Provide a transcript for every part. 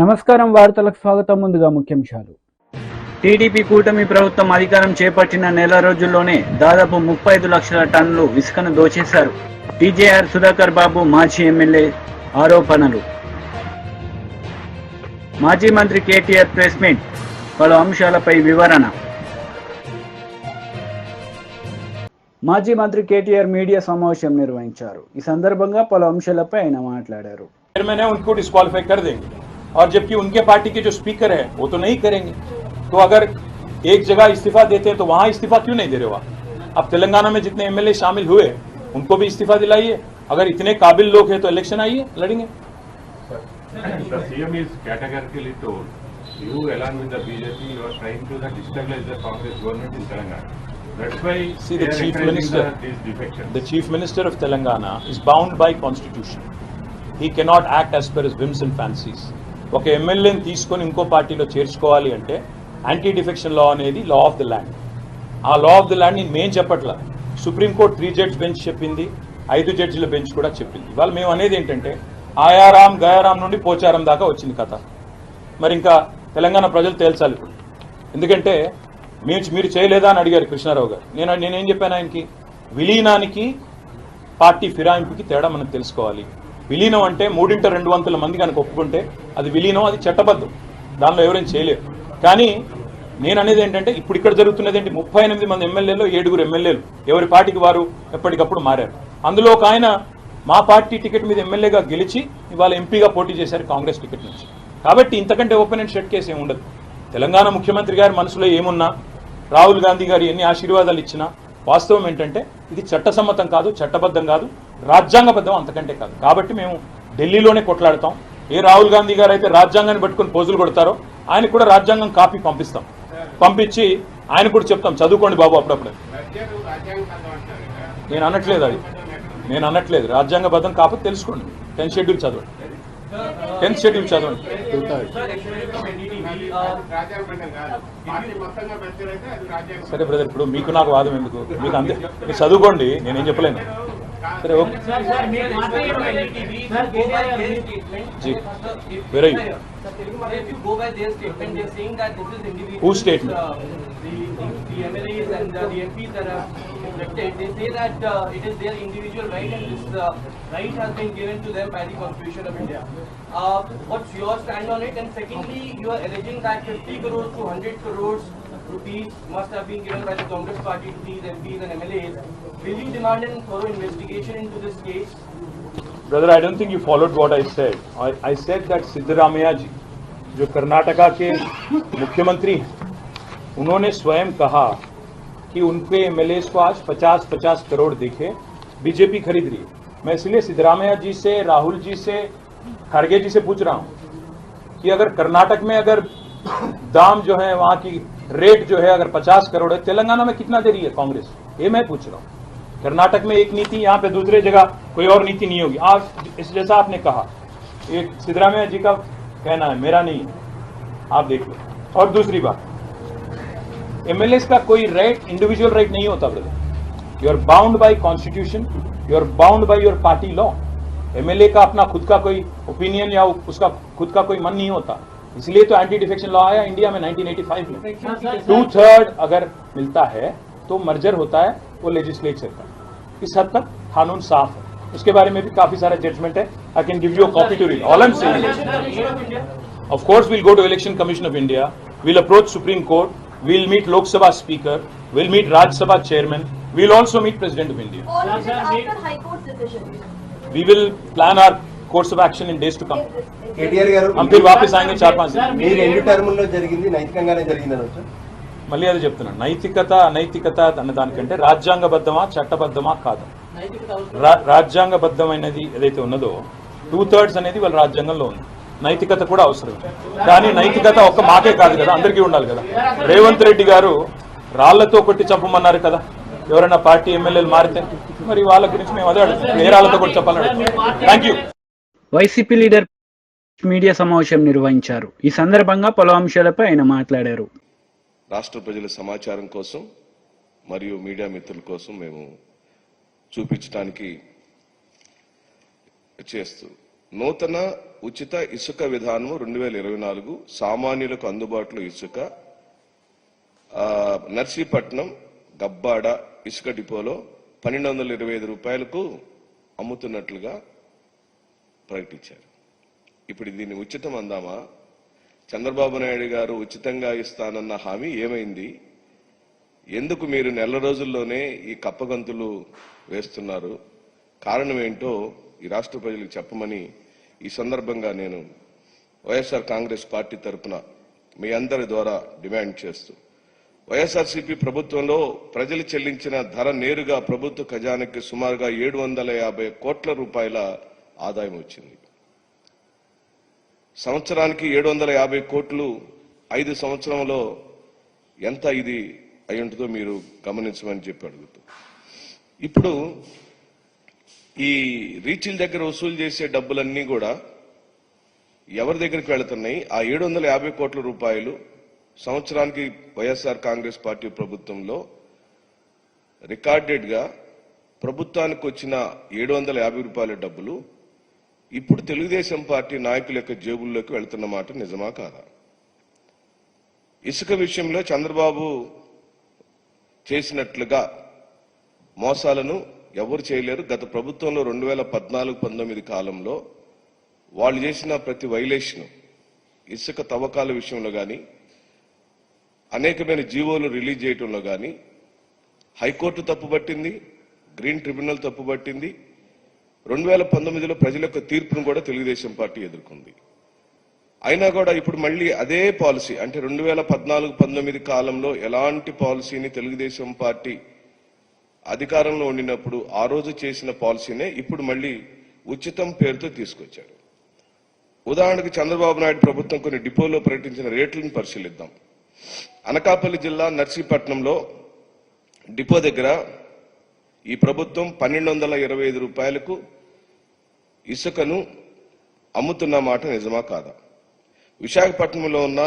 నమస్కారం వార్తలకు స్వాగతం. ముందుగా ముఖ్యాంశాలు. టీడీపీ కూటమి ప్రభుత్వం అధికారం చేపట్టిన నెల రోజుల్లోనే దాదాపు 35 లక్షల టన్నులు ఇసుకను దోచేశారు. టీజేఆర్ సుధాకర్ బాబు మాజీ ఎమ్మెల్యే ఆరోపణలు. మాజీ మంత్రి కేటీఆర్ ప్రెస్ మీట్, పలు అంశాలపై వివరణ. మాజీ మంత్రి కేటీఆర్ మీడియా సమావేశం నిర్వహించారు. ఈ సందర్భంగా పలు అంశాలపై ఆయన మాట్లాడారు. और जबकि उनके पार्टी के जो स्पीकर है वो तो नहीं करेंगे, तो अगर एक जगह इस्तीफा देते हैं तो वहां इस्तीफा क्यों नहीं दे रहे हो आप? अब तेलंगाना में जितने एमएलए शामिल हुए उनको भी इस्तीफा दिलाइए. अगर इतने काबिल लोग हैं तो इलेक्शन आइए, लड़ेंगे. The CM is categorically told, you along with the BJP, you are trying to destabilize the Congress government in Telangana. That's why see the chief minister of Telangana is bound by constitution. He cannot act as per his whims and fancies. ఒక ఎమ్మెల్యేని తీసుకొని ఇంకో పార్టీలో చేర్చుకోవాలి అంటే anti defection law అనేది law of the land. ఆ law of the land నేను మేం చెప్పట్లా, సుప్రీంకోర్టు 3 జడ్జ్ బెంచ్ చెప్పింది, 5 జడ్జిల బెంచ్ కూడా చెప్పింది. ఇవాళ మేము అనేది ఏంటంటే ఆయారాం గయారాం నుండి పోచారం దాకా వచ్చింది కథ. మరి ఇంకా తెలంగాణ ప్రజలు తేల్చాలి ఇప్పుడు. ఎందుకంటే మీరు చేయలేదా అని అడిగారు కృష్ణారావు గారు. నేనేం చెప్పాను ఆయనకి, విలీనానికి పార్టీ ఫిరాయింపుకి తేడా మనం తెలుసుకోవాలి. విలీనం అంటే 3/2 మంది కనుక ఒప్పుకుంటే అది విలీనం, అది చట్టబద్ధం, దానిలో ఎవరైనా చేయలేరు. కానీ నేను అనేది ఏంటంటే ఇప్పుడు ఇక్కడ జరుగుతున్నది ఏంటి, 38 మంది ఎమ్మెల్యేలు, 7 ఎమ్మెల్యేలు ఎవరి పార్టీకి వారు ఎప్పటికప్పుడు మారారు. అందులో ఒక ఆయన మా పార్టీ టికెట్ మీద ఎమ్మెల్యేగా గెలిచి ఇవాళ ఎంపీగా పోటీ చేశారు కాంగ్రెస్ టికెట్ నుంచి. కాబట్టి ఇంతకంటే ఓపెన్ అండ్ షట్ కేసు ఏమి ఉండదు. తెలంగాణ ముఖ్యమంత్రి గారి మనసులో ఏమున్నా, రాహుల్ గాంధీ గారు ఎన్ని ఆశీర్వాదాలు ఇచ్చినా వాస్తవం ఏంటంటే ఇది చట్టసమ్మతం కాదు, చట్టబద్ధం కాదు, రాజ్యాంగబద్ధం అంతకంటే కాదు. కాబట్టి మేము ఢిల్లీలోనే కొట్లాడతాం. ఏ రాహుల్ గాంధీ గారు అయితే రాజ్యాంగాన్ని పట్టుకుని పోజులు కొడతారో ఆయనకు కూడా రాజ్యాంగం కాపీ పంపిస్తాం. పంపించి ఆయన కూడా చెప్తాం, చదువుకోండి బాబు అప్పుడప్పుడు. నేను అనట్లేదు రాజ్యాంగబద్ధం కాకపోతే తెలుసుకోండి. 10th షెడ్యూల్ చదవండి. సరే బ్రదర్, ఇప్పుడు మీకు నాకు వాదం ఎందుకు, మీకు అంతే, మీరు చదువుకోండి, నేనేం చెప్పలేను. సరే okay. Whose statement? The MLAs and the MPs that are elected, they say that it is their individual right and this right has been given to them by the Constitution of India. What's your stand on it? And secondly, you are alleging that 50 crores to 100 crores rupees must have been given by the Congress party to these MPs and MLAs. Will you demand a thorough investigation into this case? Brother, I don't think you followed what I said. I said that Siddaramaiah ji जो कर्नाटका के मुख्यमंत्री हैं, उन्होंने स्वयं कहा कि उनके MLAs को आज 50-50 करोड़ देके बीजेपी खरीद रही है. मैं इसलिए सिद्धरामैया जी से, राहुल जी से, खड़गे जी से पूछ रहा हूं कि अगर कर्नाटक में अगर दाम जो है, वहां की रेट जो है अगर 50 करोड़ है, तेलंगाना में कितना दे रही है कांग्रेस? ये मैं पूछ रहा हूं. कर्नाटक में एक नीति, यहाँ पे दूसरे जगह कोई और नीति नहीं होगी. आज इस जैसा आपने कहा, ये सिद्धरामैया जी का कहना है, मेरा नहीं है, आप देख लो. और दूसरी बात, एमएलएस का कोई राइट, इंडिविजुअल राइट नहीं होता brother. You are bound by constitution, you are bound by your party law. MLA का अपना खुद का कोई ओपिनियन या उसका खुद का कोई मन नहीं होता. इसलिए तो एंटी डिफेक्शन लॉ आया इंडिया में 1985 में. 2/3 अगर मिलता है तो मर्जर होता है वो लेजिस्लेचर का. इस हद तक कानून साफ है. उसके बारे में भी काफी सारा जजमेंट है. I can give you a copy to read. All I am saying, of course we'll go to election commission of India, we'll approach supreme court, we'll meet Lok Sabha Speaker, we'll meet Rajya Sabha Chairman, we'll also meet President of India. Or is it after High Court decision? We will plan our course of action in days to come. KTR గారు हम फिर वापस आएंगे 4-5 दिन. మీ 2 టర్ముల్లో జరిగింది నైతికంగానే జరిగిందని వచ్చా? మళ్ళీ అది చెప్తున్నాను, నైతికత అనైతికత అన్న దానికంటే రాజ్యాంగబద్ధమా చట్టబద్ధమా కాదు. రాజ్యాంగబద్ధమైనది ఏదైతే ఉన్నదో 2/3 అనేది వాళ్ళ రాజ్యాంగంలో ఉంది. నైతికత కూడా అవసరం. కానీ నైతికత ఒక్క మాకే కాదు కదా, అందరికీ ఉండాలి కదా. రేవంత్ రెడ్డి గారు రాళ్లతో కొట్టి చంపమన్నారు కదా ఎవరైనా పార్టీ ఎమ్మెల్యేలు మారితే, మరి వాళ్ళ గురించి మేము అదే అడుగుతాం, ఏ రాళ్లతో కొట్టి చెప్పాలని. Thank you. YCP leader media సమావేశం నిర్వహించారు. ఈ సందర్భంగా పలు అంశాలపై ఆయన మాట్లాడారు. రాష్ట్ర ప్రజల సమాచారం కోసం మరియు మీడియా మిత్రుల కోసం మేము చూపించడానికి చేస్తూ నూతన ఉచిత ఇసుక విధానం 2024 సామాన్యులకు అందుబాటులో ఇసుక నర్సీపట్నం గబ్బాడ ఇసుక డిపోలో 1225 రూపాయలకు అమ్ముతున్నట్లుగా ప్రకటించారు. ఇప్పుడు దీన్ని ఉచితం అందామా? చంద్రబాబు నాయుడు గారు ఉచితంగా ఇస్తానన్న హామీ ఏమైంది? ఎందుకు మీరు నెల రోజుల్లోనే ఈ కప్పగంతులు వేస్తున్నారు? కారణం ఏంటో ఈ రాష్ట్ర ప్రజలకు చెప్పమని ఈ సందర్భంగా నేను వైఎస్ఆర్ కాంగ్రెస్ పార్టీ తరఫున మీ అందరి ద్వారా డిమాండ్ చేస్తూ, వైఎస్ఆర్సీపీ ప్రభుత్వంలో ప్రజలు చెల్లించిన ధర నేరుగా ప్రభుత్వ ఖజానాకి సుమారుగా 750 కోట్ల రూపాయల ఆదాయం వచ్చింది. సంవత్సరానికి 750 కోట్లు 5 సంవత్సరంలో ఎంత ఇది అయి ఉంటుందో మీరు గమనించమని చెప్పి అడుగుతూ, ఇప్పుడు ఈ రీచ్ల దగ్గర వసూలు చేసే డబ్బులన్నీ కూడా ఎవరి దగ్గరికి వెళుతున్నాయి? ఆ 750 కోట్ల రూపాయలు సంవత్సరానికి వైఎస్ఆర్ కాంగ్రెస్ పార్టీ ప్రభుత్వంలో రికార్డెడ్ గా ప్రభుత్వానికి వచ్చిన 750 రూపాయల డబ్బులు ఇప్పుడు తెలుగుదేశం పార్టీ నాయకుల యొక్క జేబుల్లోకి వెళ్తున్న మాట నిజమా కాదా? ఇసుక విషయంలో చంద్రబాబు చేసినట్లుగా మోసాలను ఎవరు చేయలేరు. గత ప్రభుత్వంలో 2014-19 కాలంలో వాళ్ళు చేసిన ప్రతి వైలేషన్, ఇసుక తవ్వకాల విషయంలో కానీ, అనేకమైన జీవోలు రిలీజ్ చేయడంలో కానీ హైకోర్టు తప్పుపట్టింది, గ్రీన్ ట్రిబ్యునల్ తప్పుపట్టింది. 2019లో ప్రజల యొక్క తీర్పును కూడా తెలుగుదేశం పార్టీ ఎదుర్కొంది. అయినా కూడా ఇప్పుడు మళ్ళీ అదే పాలసీ, అంటే 2014-19 కాలంలో ఎలాంటి పాలసీని తెలుగుదేశం పార్టీ అధికారంలో ఉండినప్పుడు ఆ రోజు చేసిన పాలసీనే ఇప్పుడు మళ్ళీ ఉచితం పేరుతో తీసుకొచ్చారు. ఉదాహరణకు చంద్రబాబు నాయుడు ప్రభుత్వం కొన్ని డిపోలో ప్రకటించిన రేట్లను పరిశీలిద్దాం. అనకాపల్లి జిల్లా నర్సీపట్నంలో డిపో దగ్గర ఈ ప్రభుత్వం 1225 రూపాయలకు ఇసుకను అమ్ముతున్న మాట నిజమా కాదా? విశాఖపట్నంలో ఉన్న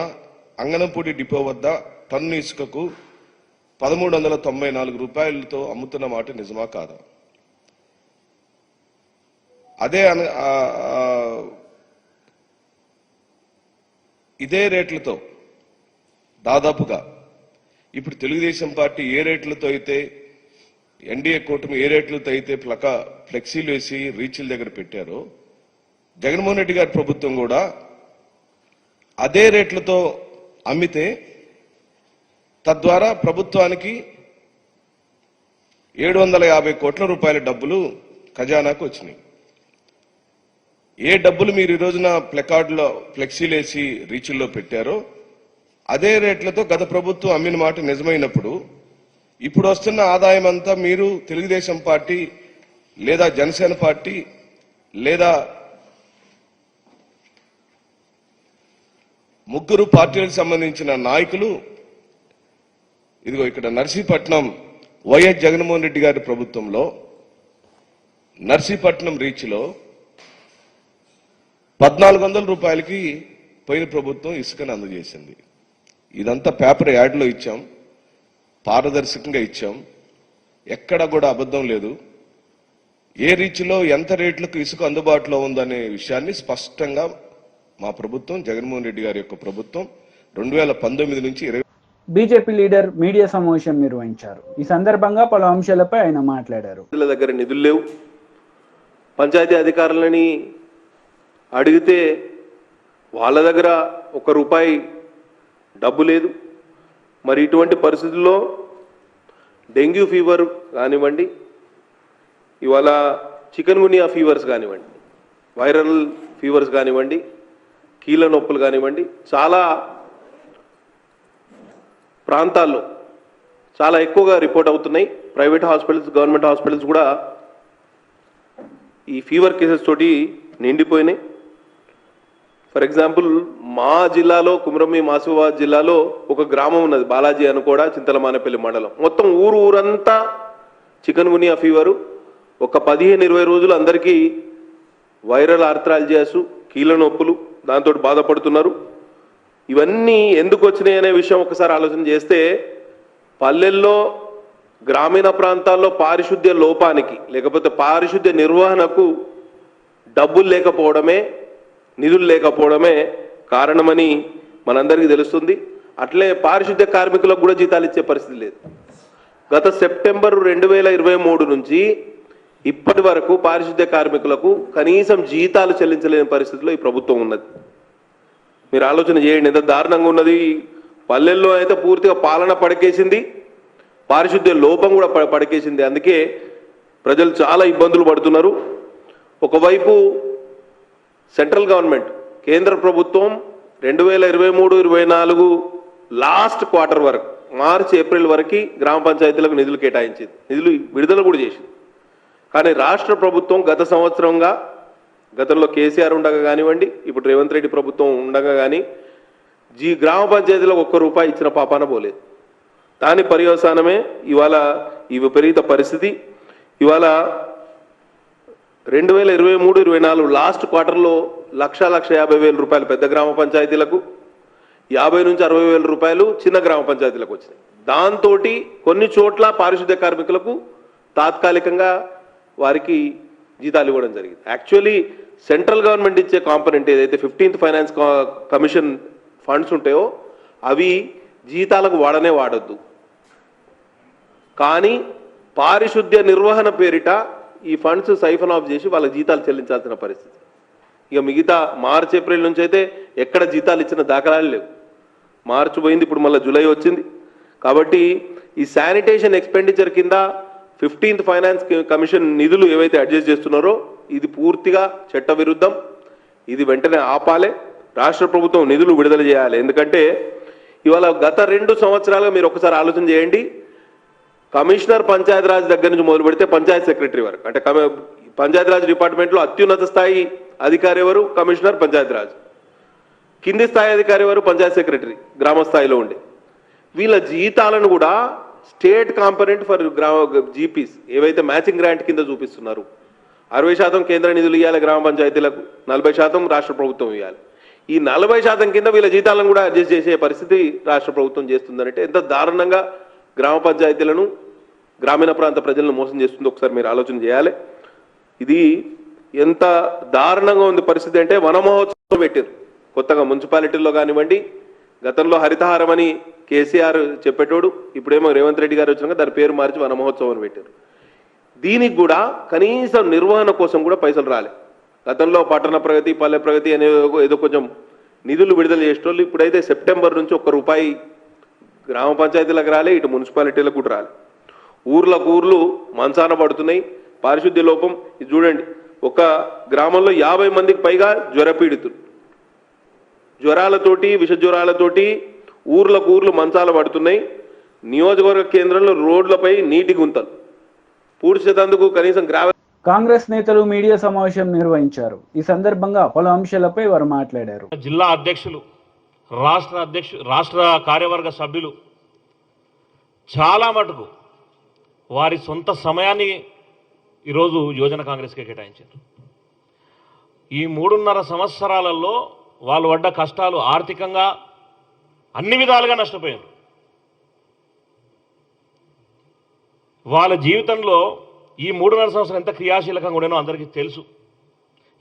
అంగనంపూడి డిపో వద్ద టన్ను ఇసుకకు 1394 రూపాయలతో అమ్ముతున్న మాట నిజమా కాదా? ఇదే రేట్లతో దాదాపుగా ఇప్పుడు తెలుగుదేశం పార్టీ ఏ రేట్లతో అయితే, ఎన్డీఏ కూటమి ఏ రేట్లతో అయితే ఫ్లెక్సీలు వేసి రీచ్ల దగ్గర పెట్టారో, జగన్మోహన్ రెడ్డి గారి ప్రభుత్వం కూడా అదే రేట్లతో అమ్మితే తద్వారా ప్రభుత్వానికి 750 కోట్ల రూపాయల డబ్బులు ఖజానాకు వచ్చినాయి. ఏ డబ్బులు మీరు ఈ రోజున ప్లకార్డులో ఫ్లెక్సీలేసి రీచ్ల్లో పెట్టారో అదే రేట్లతో గత ప్రభుత్వం అమ్మిన మాట నిజమైనప్పుడు ఇప్పుడు వస్తున్న ఆదాయం అంతా మీరు తెలుగుదేశం పార్టీ లేదా జనసేన పార్టీ లేదా ముగ్గురు పార్టీలకు సంబంధించిన నాయకులు, ఇదిగో ఇక్కడ నర్సీపట్నం వైఎస్ జగన్మోహన్ రెడ్డి గారి ప్రభుత్వంలో నర్సీపట్నం రీచ్లో 1400 రూపాయలకి పోయిన ప్రభుత్వం ఇసుకను అందజేసింది. ఇదంతా పేపర్ యాడ్లో ఇచ్చాం, పారదర్శకంగా ఇచ్చాం, ఎక్కడ కూడా అబద్ధం లేదు. ఏ రీచ్లో ఎంత రేట్లకు ఇసుక అందుబాటులో ఉందనే విషయాన్ని స్పష్టంగా మా ప్రభుత్వం, జగన్మోహన్ రెడ్డి గారి యొక్క ప్రభుత్వం 2019 నుంచి 20 బీజేపీ లీడర్ మీడియా సమావేశం నిర్వహించారు. ఈ సందర్భంగా పలు అంశాలపై ఆయన మాట్లాడారు. దగ్గర నిధులు లేవు, పంచాయతీ అధికారులని అడిగితే వాళ్ళ దగ్గర ₹1 డబ్బు లేదు. మరి ఇటువంటి పరిస్థితుల్లో డెంగ్యూ ఫీవర్ కానివ్వండి, ఇవాళ చికెన్ గునియా ఫీవర్స్ కానివ్వండి, వైరల్ ఫీవర్స్ కానివ్వండి, కీళ్ళ నొప్పులు కానివ్వండి, చాలా ప్రాంతాల్లో చాలా ఎక్కువగా రిపోర్ట్ అవుతున్నాయి. ప్రైవేట్ హాస్పిటల్స్, గవర్నమెంట్ హాస్పిటల్స్ కూడా ఈ ఫీవర్ కేసెస్ తోటి నిండిపోయినాయి. ఫర్ ఎగ్జాంపుల్ మా జిల్లాలో, కుమ్రమి మాసిఫాబాద్ జిల్లాలో ఒక గ్రామం ఉన్నది, బాలాజీ అని కూడా, చింతలమానేపల్లి మండలం. మొత్తం ఊరంతా చికెన్ గునియా ఫీవరు. ఒక 15-20 రోజులు అందరికీ వైరల్ ఆర్థరాలజియాస్, కీళ్ళ నొప్పులు, దాంతో బాధపడుతున్నారు. ఇవన్నీ ఎందుకు వచ్చినాయి అనే విషయం ఒకసారి ఆలోచన చేస్తే, పల్లెల్లో, గ్రామీణ ప్రాంతాల్లో పారిశుద్ధ్య లోపానికి లేకపోతే పారిశుద్ధ్య నిర్వహణకు డబ్బులు లేకపోవడమే, నిధులు లేకపోవడమే కారణమని మనందరికీ తెలుస్తుంది. అట్లే పారిశుద్ధ్య కార్మికులకు కూడా జీతాలు ఇచ్చే పరిస్థితి లేదు. గత సెప్టెంబర్ 2023 నుంచి ఇప్పటి వరకు పారిశుద్ధ్య కార్మికులకు కనీసం జీతాలు చెల్లించలేని పరిస్థితిలో ఈ ప్రభుత్వం ఉన్నది. మీరు ఆలోచన చేయండి ఎంత దారుణంగా ఉన్నది. పల్లెల్లో అయితే పూర్తిగా పాలన పడకేసింది, పారిశుద్ధ్య లోపం కూడా పడకేసింది. అందుకే ప్రజలు చాలా ఇబ్బందులు పడుతున్నారు. ఒకవైపు సెంట్రల్ గవర్నమెంట్, కేంద్ర ప్రభుత్వం 2023-24 లాస్ట్ క్వార్టర్ వరకు, మార్చి ఏప్రిల్ వరకు గ్రామ పంచాయతీలకు నిధులు కేటాయించింది, నిధులు విడుదల కూడా చేసింది. కానీ రాష్ట్ర ప్రభుత్వం గత సంవత్సరంగా, గతంలో కేసీఆర్ ఉండగా కానివ్వండి, ఇప్పుడు రేవంత్ రెడ్డి ప్రభుత్వం ఉండగా కానీ గ్రామ పంచాయతీలకు ₹1 ఇచ్చిన పాపాన పోలేదు. దాని పర్యవసానమే ఇవాళ ఈ విపరీత పరిస్థితి. ఇవాళ 2023-24 లాస్ట్ క్వార్టర్లో ₹1,50,000 పెద్ద గ్రామ పంచాయతీలకు, 50 నుంచి 60,000 రూపాయలు చిన్న గ్రామ పంచాయతీలకు వచ్చినాయి. దాంతో కొన్ని చోట్ల పారిశుద్ధ్య కార్మికులకు తాత్కాలికంగా వారికి జీతాలు ఇవ్వడం జరిగింది. యాక్చువల్లీ సెంట్రల్ గవర్నమెంట్ ఇచ్చే కాంపనెంట్ ఏదైతే 15th ఫైనాన్స్ కమిషన్ ఫండ్స్ ఉంటాయో అవి జీతాలకు వాడొద్దు. కానీ పారిశుద్ధ్య నిర్వహణ పేరిట ఈ ఫండ్స్ సైఫన్ ఆఫ్ చేసి వాళ్ళకి జీతాలు చెల్లించాల్సిన పరిస్థితి. ఇక మిగతా మార్చి ఏప్రిల్ నుంచి అయితే ఎక్కడ జీతాలు ఇచ్చిన దాఖలాలు లేవు. మార్చి పోయింది, ఇప్పుడు మళ్ళీ జూలై వచ్చింది. కాబట్టి ఈ శానిటేషన్ ఎక్స్పెండిచర్ కింద 15th ఫైనాన్స్ కమిషన్ నిధులు ఏవైతే అడ్జస్ట్ చేస్తున్నారో ఇది పూర్తిగా చట్ట విరుద్ధం. ఇది వెంటనే ఆపాలి. రాష్ట్ర ప్రభుత్వం నిధులు విడుదల చేయాలి. ఎందుకంటే ఇవాళ గత 2 సంవత్సరాలుగా మీరు ఒకసారి ఆలోచన చేయండి. కమిషనర్ పంచాయతీరాజ్ దగ్గర నుంచి మొదలు పెడితే పంచాయత్ సెక్రటరీ వరకు, అంటే పంచాయతీరాజ్ డిపార్ట్మెంట్లో అత్యున్నత స్థాయి అధికారి ఎవరు? కమిషనర్ పంచాయతీరాజ్. కింది స్థాయి అధికారి ఎవరు? పంచాయత్ సెక్రటరీ, గ్రామ స్థాయిలో ఉండే. వీళ్ళ జీతాలను కూడా స్టేట్ కాంపనెంట్ ఫర్ జీపీస్ ఏవైతే మ్యాచింగ్ గ్రాంట్ కింద చూపిస్తున్నారు, 60% కేంద్ర నిధులు ఇవ్వాలి గ్రామ పంచాయతీలకు, 40% రాష్ట్ర ప్రభుత్వం ఇవ్వాలి. ఈ 40% కింద వీళ్ళ జీతాలను కూడా అడ్జస్ట్ చేసే పరిస్థితి రాష్ట్ర ప్రభుత్వం చేస్తుందంటే ఎంత దారుణంగా గ్రామ పంచాయతీలను, గ్రామీణ ప్రాంత ప్రజలను మోసం చేస్తుందో ఒకసారి మీరు ఆలోచన చేయాలి. ఇది ఎంత దారుణంగా ఉంది పరిస్థితి అంటే, వన మహోత్సవం పెట్టారు కొత్తగా మున్సిపాలిటీల్లో కానివ్వండి. గతంలో హరితహారం అని కేసీఆర్ చెప్పేటోడు, ఇప్పుడేమో రేవంత్ రెడ్డి గారు వచ్చినాక దాని పేరు మార్చి వన మహోత్సవం అని పెట్టారు. దీనికి కూడా కనీసం నిర్వహణ కోసం కూడా పైసలు రాలే. గతంలో పట్టణ ప్రగతి, పల్లె ప్రగతి అనే ఏదో కొంచెం నిధులు విడుదల చేసేటోళ్ళు ఇప్పుడైతే సెప్టెంబర్ నుంచి ₹1 గ్రామ పంచాయతీలకు రాలే, ఇటు మున్సిపాలిటీలకు కూడా రాలే. ఊర్లకు ఊర్లు మంచాన పడుతున్నాయి. పారిశుద్ధ్య లోపం ఇది చూడండి, ఒక గ్రామంలో 50 మందికి పైగా జ్వరపీడితులు, జ్వరాలతోటి, విష జ్వరాలతోటి ఊర్లకు ఊర్లు మంచాలు పడుతున్నాయి. నియోజకవర్గ కేంద్రంలో రోడ్లపై నీటి గుంతలు పూడ్చేందుకు కనీసం కాంగ్రెస్ నేతలు మీడియా సమావేశం నిర్వహించారు. ఈ సందర్భంగా పలు అంశాలపై వారు మాట్లాడారు. జిల్లా అధ్యక్షులు, రాష్ట్ర కార్యవర్గ సభ్యులు చాలా మటుకు వారి సొంత సమయాన్ని ఈరోజు యువజన కాంగ్రెస్కే కేటాయించారు. ఈ 3.5 సంవత్సరాలలో వాళ్ళు పడ్డ కష్టాలు, ఆర్థికంగా అన్ని విధాలుగా నష్టపోయారు. వాళ్ళ జీవితంలో ఈ 3.5 సంవత్సరాలు ఎంత క్రియాశీలకంగా ఉండేనో అందరికీ తెలుసు.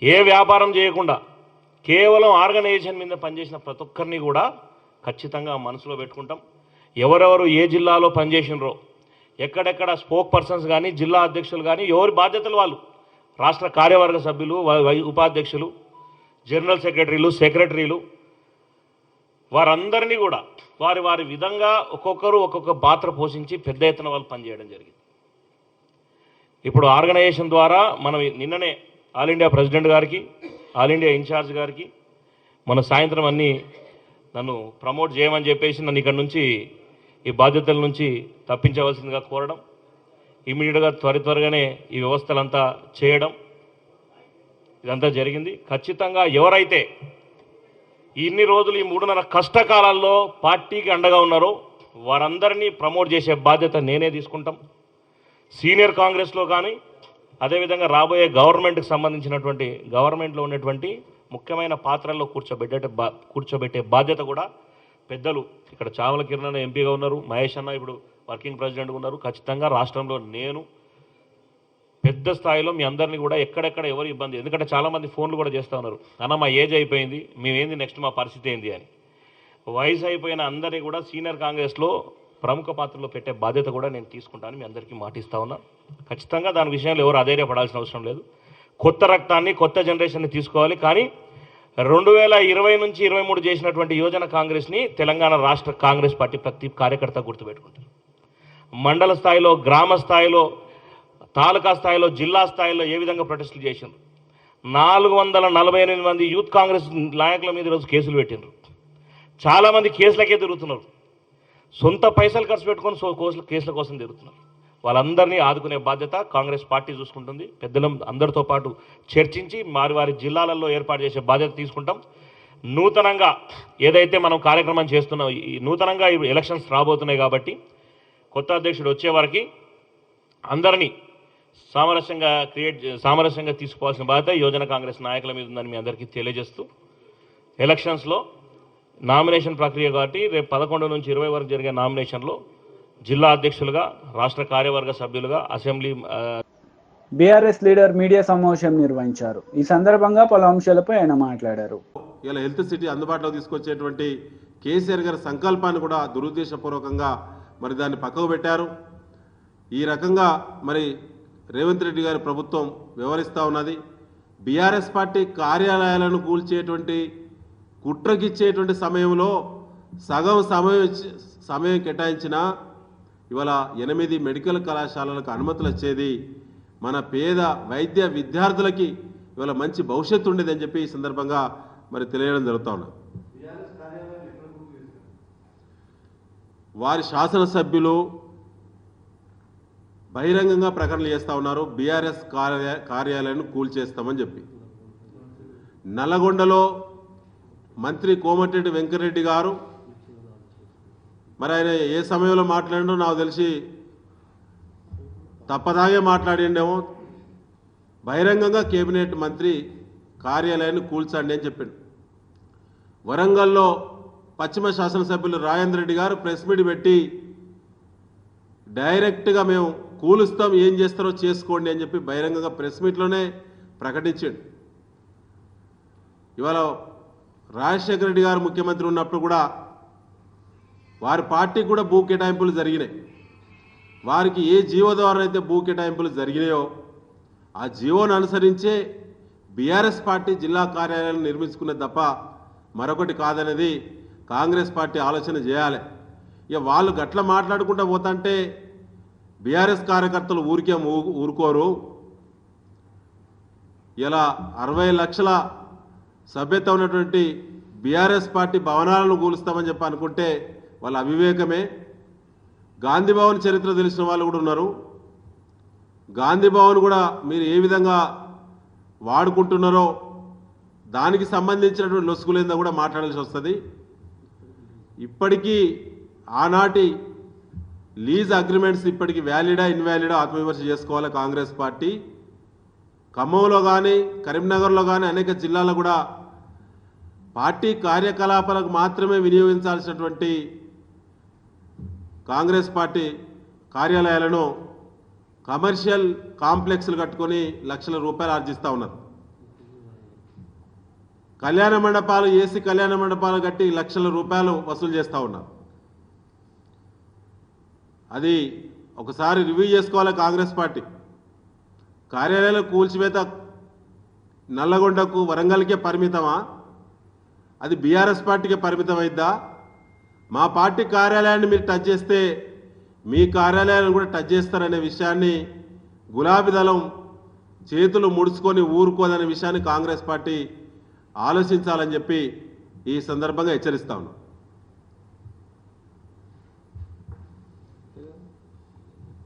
ఏ వ్యాపారం చేయకుండా కేవలం ఆర్గనైజేషన్ మీద పనిచేసిన ప్రతి ఒక్కరిని కూడా ఖచ్చితంగా మనసులో పెట్టుకుంటాం. ఎవరెవరు ఏ జిల్లాలో పనిచేసినరో, ఎక్కడెక్కడ స్పోక్ పర్సన్స్ కానీ, జిల్లా అధ్యక్షులు కానీ, ఎవరి బాధ్యతలు వాళ్ళు, రాష్ట్ర కార్యవర్గ సభ్యులు, ఉపాధ్యక్షులు, జనరల్ సెక్రటరీలు వారందరినీ కూడా వారి వారి విధంగా ఒక్కొక్కరు ఒక్కొక్క పాత్ర పోషించి పెద్ద ఎత్తున వాళ్ళు పనిచేయడం జరిగింది. ఇప్పుడు ఆర్గనైజేషన్ ద్వారా మనం నిన్ననే ఆల్ ఇండియా ప్రెసిడెంట్ గారికి, ఆల్ ఇండియా ఇన్ఛార్జ్ గారికి మన సాయంత్రం అన్నీ నన్ను ప్రమోట్ చేయమని చెప్పేసి నన్ను ఇక్కడ నుంచి ఈ బాధ్యతల నుంచి తప్పించవలసిందిగా కోరడం, ఇమీడియట్గా త్వరగానే ఈ వ్యవస్థలంతా చేయడం, ఇదంతా జరిగింది. ఖచ్చితంగా ఎవరైతే ఇన్ని రోజులు ఈ 3.5 కష్టకాలాల్లో పార్టీకి అండగా ఉన్నారో వారందరినీ ప్రమోట్ చేసే బాధ్యత నేనే తీసుకుంటాం. సీనియర్ కాంగ్రెస్లో కానీ, అదేవిధంగా రాబోయే గవర్నమెంట్కి సంబంధించినటువంటి గవర్నమెంట్లో ఉన్నటువంటి ముఖ్యమైన పాత్రల్లో కూర్చోబెట్టే బాధ్యత కూడా పెద్దలు, ఇక్కడ చావల కిరణ్ ఎంపీగా ఉన్నారు, మహేష్ అన్న ఇప్పుడు వర్కింగ్ ప్రెసిడెంట్గా ఉన్నారు. ఖచ్చితంగా రాష్ట్రంలో నేను పెద్ద స్థాయిలో మీ అందరినీ కూడా ఎక్కడెక్కడ ఎవరు ఇబ్బంది, ఎందుకంటే చాలామంది ఫోన్లు కూడా చేస్తూ ఉన్నారు, అన్న మా ఏజ్ అయిపోయింది, మేమేంది నెక్స్ట్ మా పరిస్థితి ఏంది అని. వయసు అయిపోయిన అందరినీ కూడా సీనియర్ కాంగ్రెస్లో ప్రముఖ పాత్రలో పెట్టే బాధ్యత కూడా నేను తీసుకుంటాను, మీ అందరికీ మాటిస్తా ఉన్నా. ఖచ్చితంగా దాని విషయంలో ఎవరు అధైర్యపడాల్సిన అవసరం లేదు. కొత్త రక్తాన్ని కొత్త జనరేషన్ని తీసుకోవాలి. కానీ 2020 నుంచి 23 చేసినటువంటి యువజన కాంగ్రెస్ని తెలంగాణ రాష్ట్ర కాంగ్రెస్ పార్టీ ప్రతి కార్యకర్త గుర్తుపెట్టుకుంటారు. మండల స్థాయిలో, గ్రామ స్థాయిలో, తాలూకా స్థాయిలో, జిల్లా స్థాయిలో ఏ విధంగా ప్రొటెస్టులు చేసిండ్రు. 448 మంది యూత్ కాంగ్రెస్ నాయకుల మీద ఈరోజు కేసులు పెట్టిండ్రు. చాలామంది కేసులకే తిరుగుతున్నారు, సొంత పైసలు ఖర్చు పెట్టుకొని కేసుల కోసం తిరుగుతున్నారు. వాళ్ళందరినీ ఆదుకునే బాధ్యత కాంగ్రెస్ పార్టీ చూసుకుంటుంది. పెద్దలం అందరితో పాటు చర్చించి వారి జిల్లాలలో ఏర్పాటు చేసే బాధ్యత తీసుకుంటాం. నూతనంగా ఏదైతే మనం కార్యక్రమం చేస్తున్నాం, ఈ నూతనంగా ఎలక్షన్స్ రాబోతున్నాయి కాబట్టి కొత్త అధ్యక్షుడు వచ్చే వరకు అందరినీ సామరస్యంగా తీసుకోవాల్సిన బాధ్యత యువజన కాంగ్రెస్ నాయకుల మీద ఉందని మీ అందరికీ తెలియజేస్తూ, ఎలక్షన్స్లో నామినేషన్ ప్రక్రియ కాబట్టి రేపు 11 నుంచి 20 వరకు జరిగే నామినేషన్లో జిల్లా అధ్యక్షులుగా, రాష్ట్ర కార్యవర్గ సభ్యులుగా, అసెంబ్లీ బీఆర్ఎస్ లీడర్ మీడియా సమావేశం నిర్వహించారు. ఈ సందర్భంగా పలు అంశాలపై ఆయన మాట్లాడారు. ఇలా హెల్త్ సిటీ అందుబాటులో తీసుకొచ్చేటువంటి కేసీఆర్ గారి సంకల్పాన్ని కూడా దురుద్దేశపూర్వకంగా మరి దాన్ని పక్కకు పెట్టారు. ఈ రకంగా మరి రేవంత్ రెడ్డి గారి ప్రభుత్వం వ్యవహరిస్తూ ఉన్నది. బీఆర్ఎస్ పార్టీ కార్యాలయాలను కూల్చేటువంటి, కుట్రకిచ్చేటువంటి సమయంలో సగం సమయం కేటాయించిన ఇవాళ 8 మెడికల్ కళాశాలలకు అనుమతులు వచ్చేది. మన పేద వైద్య విద్యార్థులకి ఇవాళ మంచి భవిష్యత్తు ఉండేదని చెప్పి ఈ సందర్భంగా మరి తెలియడం జరుగుతూ ఉన్నది. వారి శాసనసభ్యులు బహిరంగంగా ప్రకటనలు చేస్తూ ఉన్నారు, బీఆర్ఎస్ కార్యాలయాన్ని కూల్చేస్తామని చెప్పి. నల్లగొండలో మంత్రి కోమటిరెడ్డి వెంకటరెడ్డి గారు మరి ఆయన ఏ సమయంలో మాట్లాడిండో నాకు తెలిసి తప్పదాగే మాట్లాడిండేమో. బహిరంగంగా కేబినెట్ మంత్రి కార్యాలయాన్ని కూల్చండి అని చెప్పిండు. వరంగల్లో పశ్చిమ శాసనసభ్యులు రాజేంద్ర రెడ్డి గారు ప్రెస్ మీట్ పెట్టి డైరెక్ట్గా మేము కూలుస్తాం, ఏం చేస్తారో చేసుకోండి అని చెప్పి బహిరంగంగా ప్రెస్ మీట్లోనే ప్రకటించాడు. ఇవాళ రాజశేఖర రెడ్డి గారు ముఖ్యమంత్రి ఉన్నప్పుడు కూడా వారి పార్టీకి కూడా భూ కేటాయింపులు జరిగినాయి. వారికి ఏ జీవో ద్వారా అయితే భూ కేటాయింపులు జరిగినాయో ఆ జీవోను అనుసరించే బీఆర్ఎస్ పార్టీ జిల్లా కార్యాలయాలను నిర్మించుకున్నది తప్ప మరొకటి కాదనేది కాంగ్రెస్ పార్టీ ఆలోచన చేయాలి. ఇక వాళ్ళు గట్ల మాట్లాడుకుంటూ పోతుంటే బీఆర్ఎస్ కార్యకర్తలు ఊరుకోరు. ఇలా 60 లక్షల సభ్యత ఉన్నటువంటి బీఆర్ఎస్ పార్టీ భవనాలను కూలుస్తామని చెప్పి అనుకుంటే వాళ్ళ అవివేకమే. గాంధీ భవన్ చరిత్ర తెలిసిన వాళ్ళు కూడా ఉన్నారు. గాంధీ భవన్ కూడా మీరు ఏ విధంగా వాడుకుంటున్నారో దానికి సంబంధించినటువంటి లొసుగులేందో కూడా మాట్లాడాల్సి వస్తుంది. ఇప్పటికీ ఆనాటి లీజ్ అగ్రిమెంట్స్ ఇప్పటికీ వ్యాలిడా ఇన్వాలిడా ఆత్మవిమర్శ చేసుకోవాలి కాంగ్రెస్ పార్టీ. ఖమ్మంలో కానీ కరీంనగర్లో కానీ అనేక జిల్లాల్లో కూడా పార్టీ కార్యకలాపాలకు మాత్రమే వినియోగించాల్సినటువంటి కాంగ్రెస్ పార్టీ కార్యాలయాలను కమర్షియల్ కాంప్లెక్స్లు కట్టుకొని లక్షల రూపాయలు ఆర్జిస్తూ ఉన్నారు. కళ్యాణ మండపాలు, ఏసీ కళ్యాణ మండపాలు కట్టి లక్షల రూపాయలు వసూలు చేస్తూ ఉన్నారు. అది ఒకసారి రివ్యూ చేసుకోవాలి కాంగ్రెస్ పార్టీ. కార్యాలయాల కూల్చివేత నల్లగొండకు, వరంగల్కే పరిమితమా? అది బీఆర్ఎస్ పార్టీకే పరిమితం అయిద్దా? మా పార్టీ కార్యాలయాన్ని మీరు టచ్ చేస్తే మీ కార్యాలయాన్ని కూడా టచ్ చేస్తారనే విషయాన్ని గులాబీ దళం చేతులు ముడుచుకొని ఊరుకోదనే విషయాన్ని కాంగ్రెస్ పార్టీ ఆలోచించాలని చెప్పి ఈ సందర్భంగా హెచ్చరిస్తా ఉన్నాం.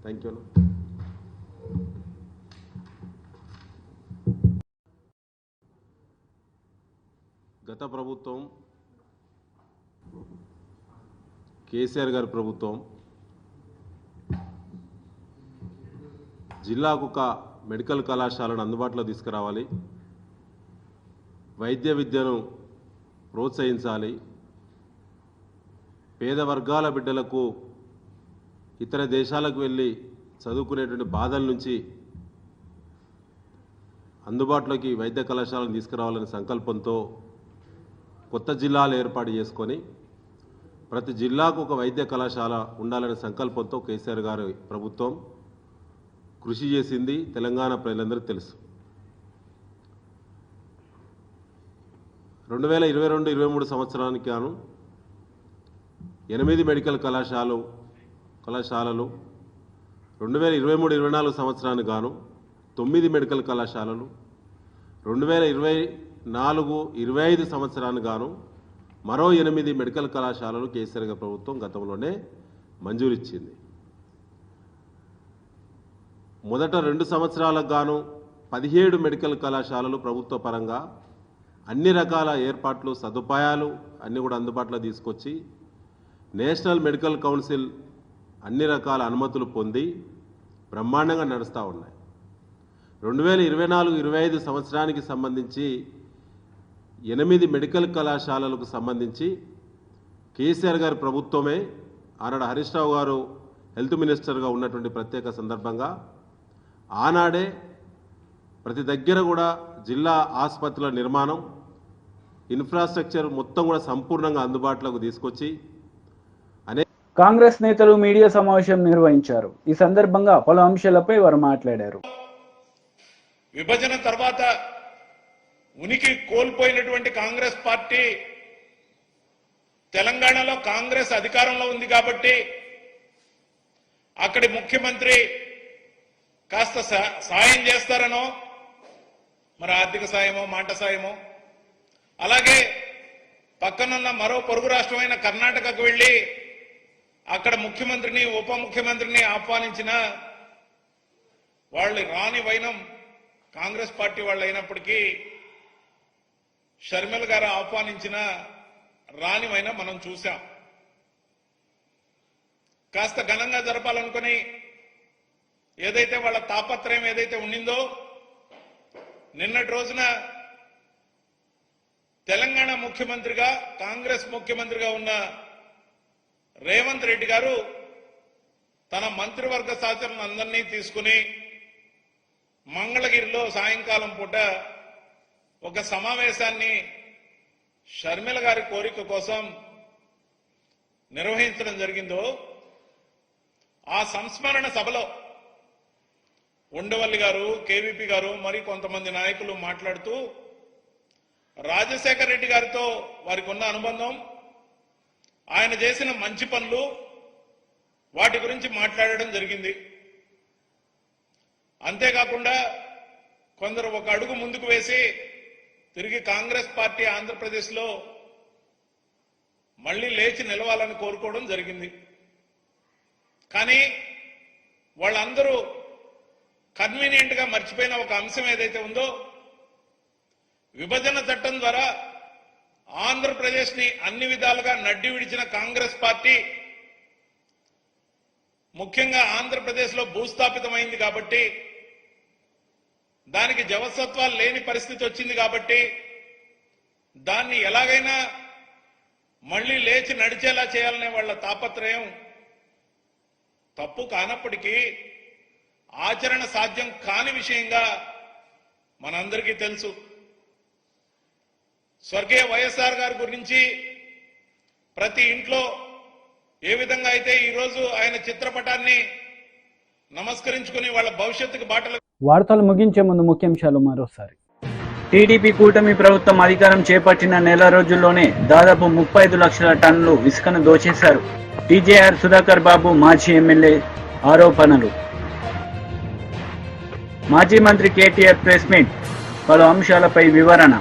Thank you. గత ప్రభుత్వం, కేసీఆర్ గారి ప్రభుత్వం జిల్లాకు ఒక మెడికల్ కళాశాలను అందుబాటులో తీసుకురావాలి, వైద్య విద్యను ప్రోత్సహించాలి, పేద వర్గాల బిడ్డలకు ఇతర దేశాలకు వెళ్ళి చదువుకునేటువంటి బాధల నుంచి అందుబాటులోకి వైద్య కళాశాలను తీసుకురావాలనే సంకల్పంతో కొత్త జిల్లాలు ఏర్పాటు చేసుకొని ప్రతి జిల్లాకు ఒక వైద్య కళాశాల ఉండాలనే సంకల్పంతో కేసీఆర్ గారి ప్రభుత్వం కృషి చేసింది. తెలంగాణ ప్రజలందరికీ తెలుసు. 2022-23 సంవత్సరానికి గాను 8 మెడికల్ కళాశాలలు 2023-24 సంవత్సరానికి గాను 9 మెడికల్ కళాశాలలు 2024-25 సంవత్సరానికి గాను మరో 8 మెడికల్ కళాశాలలు కేసీఆర్ గారి ప్రభుత్వం గతంలోనే మంజూరు ఇచ్చింది. మొదట 2 సంవత్సరాలకు గాను 17 మెడికల్ కళాశాలలు ప్రభుత్వ పరంగా అన్ని రకాల ఏర్పాట్లు సదుపాయాలు అన్నీ కూడా అందుబాటులో తీసుకొచ్చి నేషనల్ మెడికల్ కౌన్సిల్ అన్ని రకాల అనుమతులు పొంది బ్రహ్మాండంగా నడుస్తూ ఉన్నాయి. 2024-25 సంవత్సరానికి సంబంధించి 8 మెడికల్ కళాశాలలకు సంబంధించి కేసీఆర్ గారి ప్రభుత్వమే ఆనాడు హరీష్ రావు గారు హెల్త్ మినిస్టర్గా ఉన్నటువంటి ప్రత్యేక సందర్భంగా ఆనాడే ప్రతి దగ్గర కూడా జిల్లా ఆసుపత్రుల నిర్మాణం ఇన్ఫ్రాస్ట్రక్చర్ మొత్తం కూడా సంపూర్ణంగా అందుబాటులోకి తీసుకొచ్చి కాంగ్రెస్ నేతలు మీడియా సమావేశం నిర్వహించారు. ఈ సందర్భంగా పలు అంశాలపై వారు మాట్లాడారు. విభజన తర్వాత ఉనికి కోల్పోయినటువంటి కాంగ్రెస్ పార్టీ తెలంగాణలో కాంగ్రెస్ అధికారంలో ఉంది కాబట్టి అక్కడి ముఖ్యమంత్రి కాస్త సాయం చేస్తారనో, మరి ఆర్థిక సాయమో మాట సాయమో, అలాగే పక్కనున్న మరో పొరుగు రాష్ట్రమైన కర్ణాటకకు వెళ్లి అక్కడ ముఖ్యమంత్రిని ఉప ముఖ్యమంత్రిని ఆహ్వానించిన వాళ్ళు రాని వైనం కాంగ్రెస్ పార్టీ వాళ్ళు అయినప్పటికీ షర్మిల గారు ఆహ్వానించిన రాని వైనం మనం చూశాం. కాస్త ఘనంగా జరపాలనుకుని ఏదైతే వాళ్ళ తాపత్రయం ఏదైతే ఉండిందో నిన్నటి రోజున తెలంగాణ ముఖ్యమంత్రిగా కాంగ్రెస్ ముఖ్యమంత్రిగా ఉన్న రేవంత్ రెడ్డి గారు తన మంత్రివర్గ సహచరులను అందరినీ తీసుకుని మంగళగిరిలో సాయంకాలం పూట ఒక సమావేశాన్ని షర్మిల గారి కోరిక కోసం నిర్వహించడం జరిగిందో ఆ సంస్మరణ సభలో ఉండవల్లి గారు, కేవీపీ గారు, మరి కొంతమంది నాయకులు మాట్లాడుతూ రాజశేఖర రెడ్డి గారితో వారికి ఉన్న అనుబంధం, ఆయన చేసిన మంచి పనులు, వాటి గురించి మాట్లాడడం జరిగింది. అంతేకాకుండా కొందరు ఒక అడుగు ముందుకు వేసి తిరిగి కాంగ్రెస్ పార్టీ ఆంధ్రప్రదేశ్లో మళ్లీ లేచి నిలవాలని కోరుకోవడం జరిగింది. కానీ వాళ్ళందరూ కన్వీనియంట్ గా మర్చిపోయిన ఒక అంశం ఏదైతే ఉందో, విభజన చట్టం ద్వారా ఆంధ్రప్రదేశ్ ని అన్ని విధాలుగా నడ్డి విడిచిన కాంగ్రెస్ పార్టీ ముఖ్యంగా ఆంధ్రప్రదేశ్ లో భూస్థాపితమైంది కాబట్టి, దానికి జవసత్వాలు లేని పరిస్థితి వచ్చింది కాబట్టి దాన్ని ఎలాగైనా మళ్లీ లేచి నడిచేలా చేయాలనే వాళ్ళ తాపత్రయం తప్పు కానప్పటికీ ఆచరణ సాధ్యం కాని విషయంగా మనందరికీ తెలుసు. స్వర్గీయ వైఎస్ఆర్ గారి గురించి ప్రతి ఇంట్లో ఏ విధంగా అయితే ఈరోజు ఆయన చిత్రపటాన్ని నమస్కరించుకుని వాళ్ళ భవిష్యత్తుకు బాటలు. వార్తలు ముగించే ముందు ముఖ్యాంశాలు మరోసారి. టీడీపీ కూటమి ప్రభుత్వం అధికారం చేపట్టిన నెల రోజుల్లోనే దాదాపు 35 లక్షల టన్నులు ఇసుకను దోచేశారు. టీజేఆర్ సుధాకర్ బాబు మాజీ ఎమ్మెల్యే ఆరోపణలు. మాజీ మంత్రి కేటీఆర్ ప్రెస్ మీట్, పలు అంశాలపై వివరణ.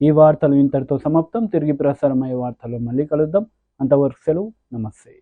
ఈ వార్తలు ఇంతటితో సమాప్తం. తిరిగి ప్రసారమయ్యే వార్తలు మళ్ళీ కలుద్దాం. అంతవరకు సెలవు. నమస్తే.